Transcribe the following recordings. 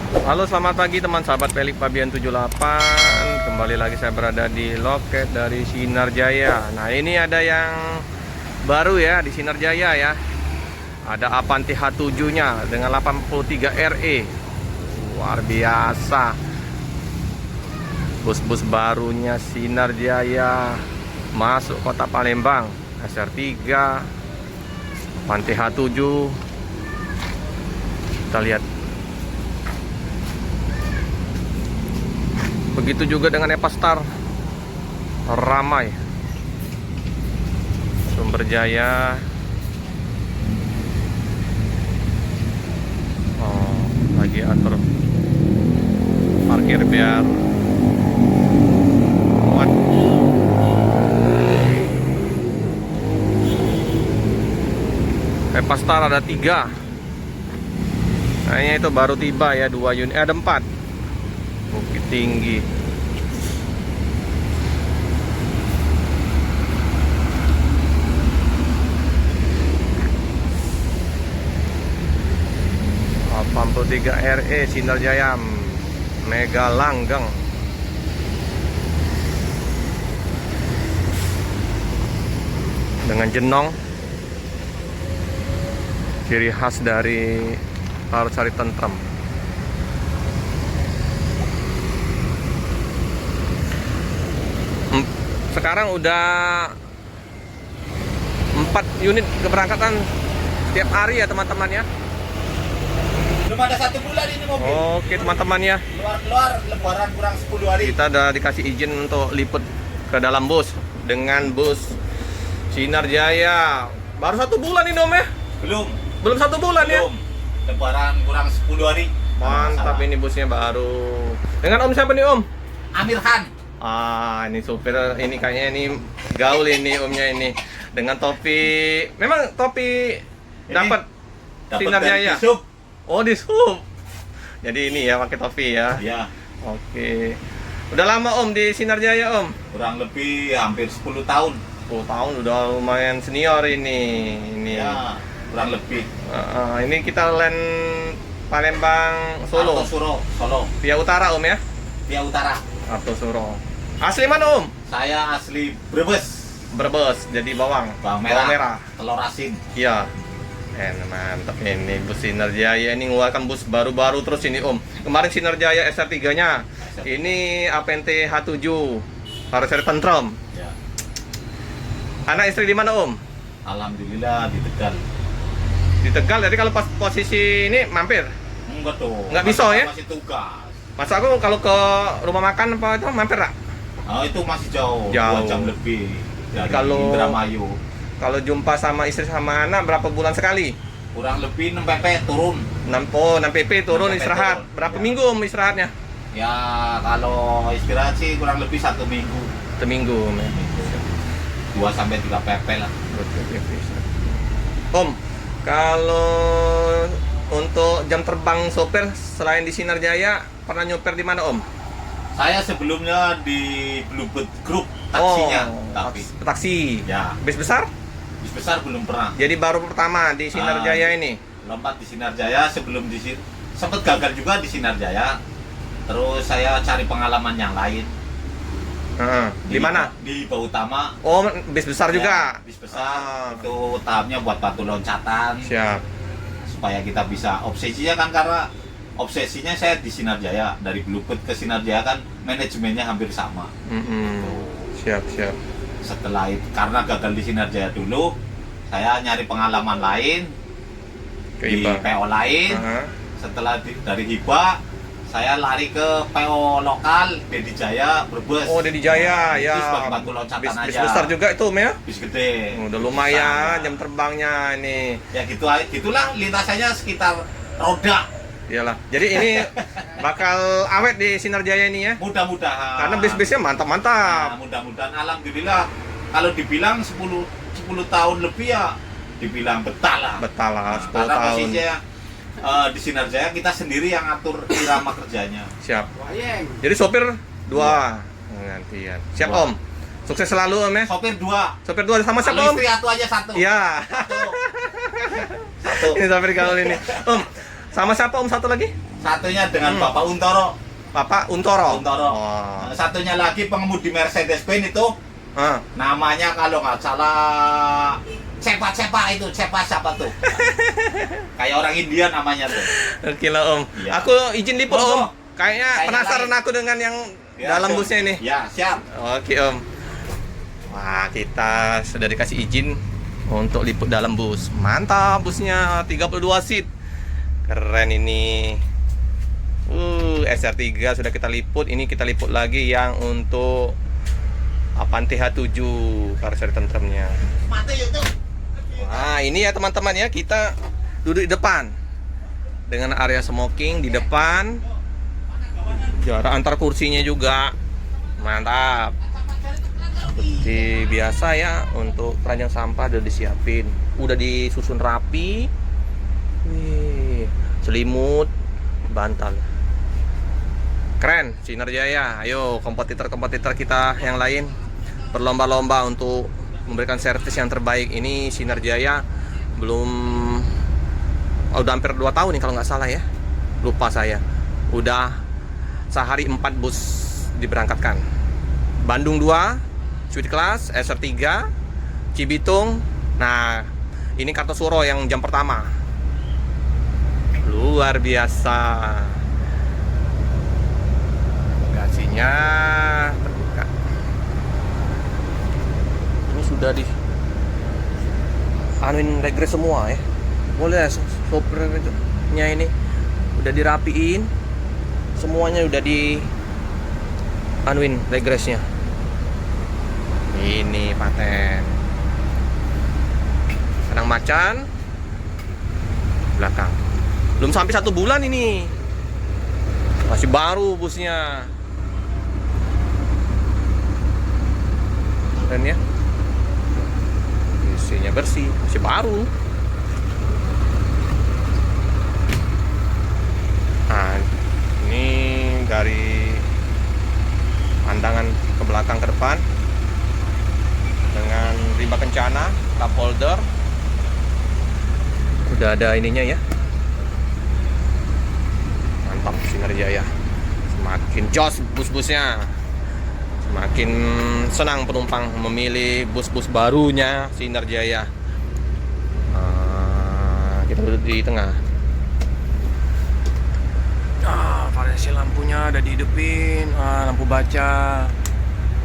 Halo, selamat pagi teman sahabat Pelik Fabian 78. Kembali lagi saya berada di loket dari Sinar Jaya. Nah, ini ada yang baru ya di Sinar Jaya ya. Ada Avanti H7-nya dengan 83 RE. Luar biasa. Bus-bus barunya Sinar Jaya masuk kota Palembang. SR3 Avanti H7. Kita lihat. Begitu juga dengan Epastar, ramai. Sumber Jaya. Oh, lagi atur parkir biar muat. Epastar ada 3. Kayaknya itu baru tiba ya, 2 unit, ada 4. Bukit Tinggi. Avanti RE Sinar Jaya Mega Langgeng. Dengan jenong, ciri khas dari Arusari Tentrem. Sekarang udah 4 unit keberangkatan setiap hari ya teman-teman ya. Belum ada 1 bulan ini mobil. Oke teman-teman ya. Keluar lebaran kurang 10 hari. Kita udah dikasih izin untuk liput ke dalam bus dengan bus Sinar Jaya. Baru 1 bulan ini Om ya? Belum 1 bulan ya? Belum. Lebaran kurang 10 hari. Mantap, ini busnya baru. Dengan Om siapa nih Om? Amir Khan. Ini supir, ini kayaknya ini gaul ini Omnya ini. Dengan topi, memang topi dapat Sinar Jaya. Oh, di sub. Jadi ini ya pakai topi ya. Iya. Oke. Udah lama Om di Sinar Jaya Om? Kurang lebih hampir 10 tahun. 10 tahun udah lumayan senior ini. Ini. Ya, kurang lebih. Ini kita land Palembang Solo. Solo. Via Utara Om ya? Via Utara. Kartosuro. Asli mana Om? Saya asli Brebes. Brebes, jadi bawang. Bawang merah. Telur asin. Iya. Mantap ini bus Sinar Jaya ini ngeluarkan bus baru-baru terus ini Om. Kemarin Sinar Jaya SR3-nya. Ini Avanti H7. Arusari Tentrem. Ya. Anak istri di mana Om? Alhamdulillah di Tegal. Di Tegal. Jadi kalau pas posisi ini mampir. Enggak dong. Nggak bisa ya? Masih tugas. Masa aku kalau ke rumah makan apa itu mampir tak? Itu masih jauh. 2 jam lebih dari kalau Indramayu. Kalau jumpa sama istri sama anak berapa bulan sekali? Kurang lebih 6 pp turun. 6 pp turun 6 PP istirahat. turun. Berapa Ya. minggu Om istirahatnya? Ya kalau istirahat sih kurang lebih 1 minggu. 1 minggu Om ya. 2 sampai 3 pp lah. Om, kalau untuk jam terbang sopir selain di Sinar Jaya pernah nyopir di mana Om? Saya sebelumnya di Bluebird Group taksinya, tapi taksi. ya Bis besar? bis besar belum pernah. Jadi baru pertama di Sinar Jaya ini. Lompat di Sinar Jaya, sebelum di sempat gagal juga di Sinar Jaya. Terus saya cari pengalaman yang lain. Di mana? Di Bautama. Oh, bis besar juga. Bis besar. Itu tahapnya buat batu loncatan. Siap. Supaya kita bisa obsesinya kan, karena obsesinya saya di Sinar Jaya, dari Bluebird ke Sinar Jaya kan manajemennya hampir sama. Siap. Setelah itu karena gagal di Sinar Jaya dulu, saya nyari pengalaman lain di PO lain. Setelah dari Hiba saya lari ke PO lokal Dedi Jaya Brebes. Oh, Dedi Jaya ya. Itu sebagai batu loncatan aja. Bis besar juga itu Om ya? Bis gede. Udah lumayan besar, jam terbangnya ini. ya gitulah lintasannya sekitar roda. Iyalah. Jadi ini bakal awet di Sinar Jaya ini ya. Mudah-mudahan. Karena bis-bisnya mantap-mantap. Nah, mudah-mudahan alhamdulillah kalau dibilang 10 tahun lebih ya dibilang betah lah. Betah lah, 10 karena tahun. posisinya di Sinar Jaya kita sendiri yang ngatur irama kerjanya. Siap. Jadi sopir 2 gantian. Siap Om. Sukses selalu Om ya. Sopir 2. Sopir 2 sama siapa Om? Istri satu aja 1. Iya. Satu. Ini sopir gaul ini. Om, Sama siapa Om satu lagi? Satunya dengan Bapak Untoro. Bapak Untoro. Untoro. Oh. Satunya lagi pengemudi Mercedes-Benz itu. Namanya kalau nggak salah Cepa itu, siapa tuh? Kayak orang India namanya tuh. Oke lah Om. Ya. Aku izin liput Om. Kayaknya penasaran aku dengan yang ya, dalam busnya ini. Ya, siap. Oke Om. Wah, kita sudah dikasih izin untuk liput dalam bus. Mantap busnya, 32 seat. Keren ini. SR3 sudah kita liput. Ini kita liput lagi yang untuk Avanti H7 karosseri tentremnya. Nah, ini ya teman-teman ya, kita duduk di depan dengan area smoking di depan. Jarak antar kursinya juga mantap. Seperti biasa ya, untuk keranjang sampah udah disiapin, udah disusun rapi. Wih, selimut, bantal. Keren, Sinar Jaya. Ayo kompetitor-kompetitor kita yang lain berlomba-lomba untuk memberikan servis yang terbaik. Ini Sinar Jaya belum udah hampir 2 tahun nih kalau nggak salah ya. Lupa saya. Udah sehari 4 bus diberangkatkan. Bandung 2, Sweet Class, SR3, Cibitung. Nah, ini Kartosuro yang jam pertama. Luar biasa. Bagasinya terbuka. Ini sudah di anuin regres semua ya. Boleh sopirnya ini udah dirapiin. Semuanya udah di anuin regresnya. Ini paten. Kadang macan belakang. Belum sampai 1 bulan ini. Masih baru busnya. Keren ya. Isinya bersih, masih baru. Nah, ini dari pandangan ke belakang ke depan dengan rimba kencana, cup holder. Udah ada ininya ya. Mantap Sinar Jaya. Semakin jos bus-busnya. Semakin senang penumpang memilih bus-bus barunya Sinar Jaya. Kita duduk di tengah. Variasi lampunya ada dihidupin. Lampu baca.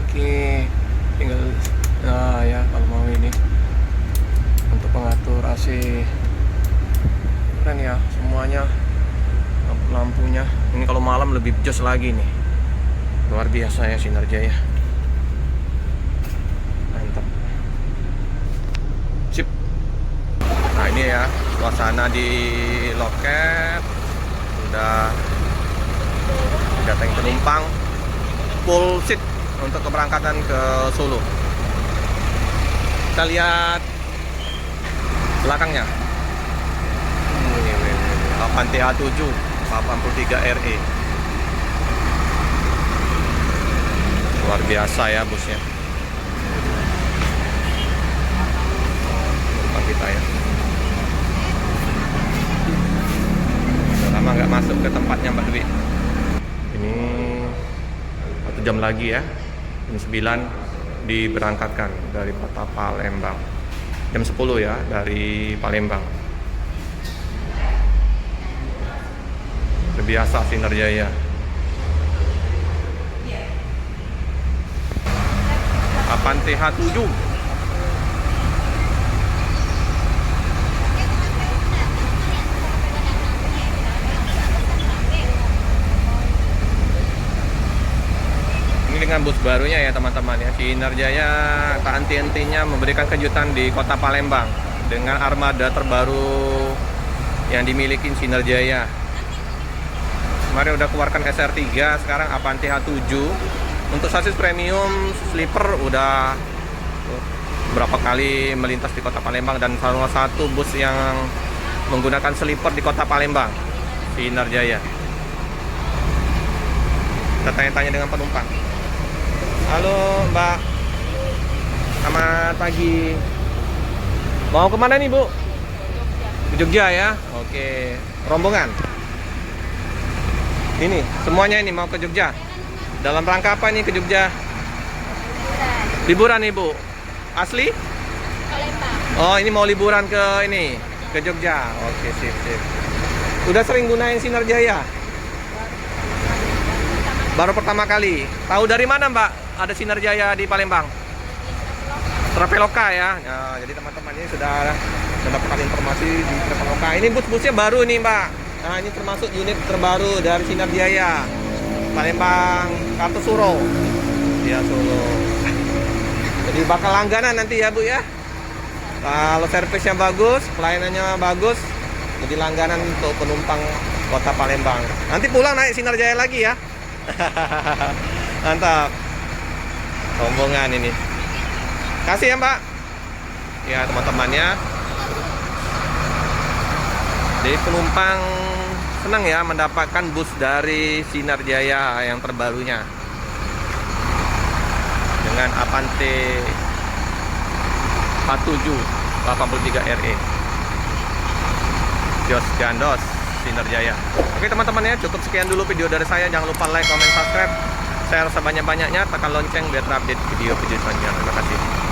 Oke, tinggal ya kalau mau ini untuk pengatur AC. Keren ya semuanya, lampunya. Ini kalau malam lebih jos lagi nih. Luar biasa ya Sinar Jaya. Mantap. Sip. Nah ini ya suasana di loket. Udah datang penumpang full seat untuk keberangkatan ke Solo. Kita lihat belakangnya. Avanti H7 83 RE. Luar biasa ya busnya. Penumpang kita ya. Udah lama nggak masuk ke tempatnya Mbak Dwi. Ini 1 jam lagi ya. Jam 9 diberangkatkan dari kota Palembang. Jam 10 ya dari Palembang. Biasa Sinar Jaya. Avanti H7. Ini dengan bus barunya ya teman-teman ya. Sinar Jaya tak henti-hentinya memberikan kejutan di kota Palembang dengan armada terbaru yang dimiliki Sinar Jaya. Kemarin udah keluarkan SR3, sekarang Avanti H7. Untuk sasis premium sleeper udah berapa kali melintas di kota Palembang dan salah satu bus yang menggunakan sleeper di kota Palembang, Sinar Jaya. Kita tanya-tanya dengan penumpang. Halo Mbak, selamat pagi. Mau kemana nih Bu? Ke Jogja ya? Oke. rombongan. Ini semuanya ini mau ke Jogja. Dalam rangka apa ini ke Jogja? Liburan Ibu. Asli? Palembang. Oh, ini mau liburan ke ini, ke Jogja. Oke, sip, sip. Udah sering gunain Sinar Jaya? Baru pertama kali. Tahu dari mana, Mbak? Ada Sinar Jaya di Palembang? Traveloka ya. Nah, jadi teman-teman ini sudah mendapatkan informasi di Traveloka. Ini bus-busnya baru nih, Mbak. Nah, ini termasuk unit terbaru dari Sinar Jaya. Palembang Kartosuro. Ya, Solo. Jadi bakal langganan nanti ya, Bu ya. Kalau servisnya bagus, pelayanannya bagus, jadi langganan untuk penumpang kota Palembang. Nanti pulang naik Sinar Jaya lagi ya. Mantap. Rombongan ini. Kasih ya, Mbak. Ya, teman-temannya. Jadi penumpang senang ya mendapatkan bus dari Sinar Jaya yang terbarunya. Dengan Avante 4783 RE. Jos Gandos Sinar Jaya. Oke teman-teman ya, cukup sekian dulu video dari saya. Jangan lupa like, comment, subscribe, share sebanyak-banyaknya, tekan lonceng biar terupdate video-video selanjutnya. Terima kasih.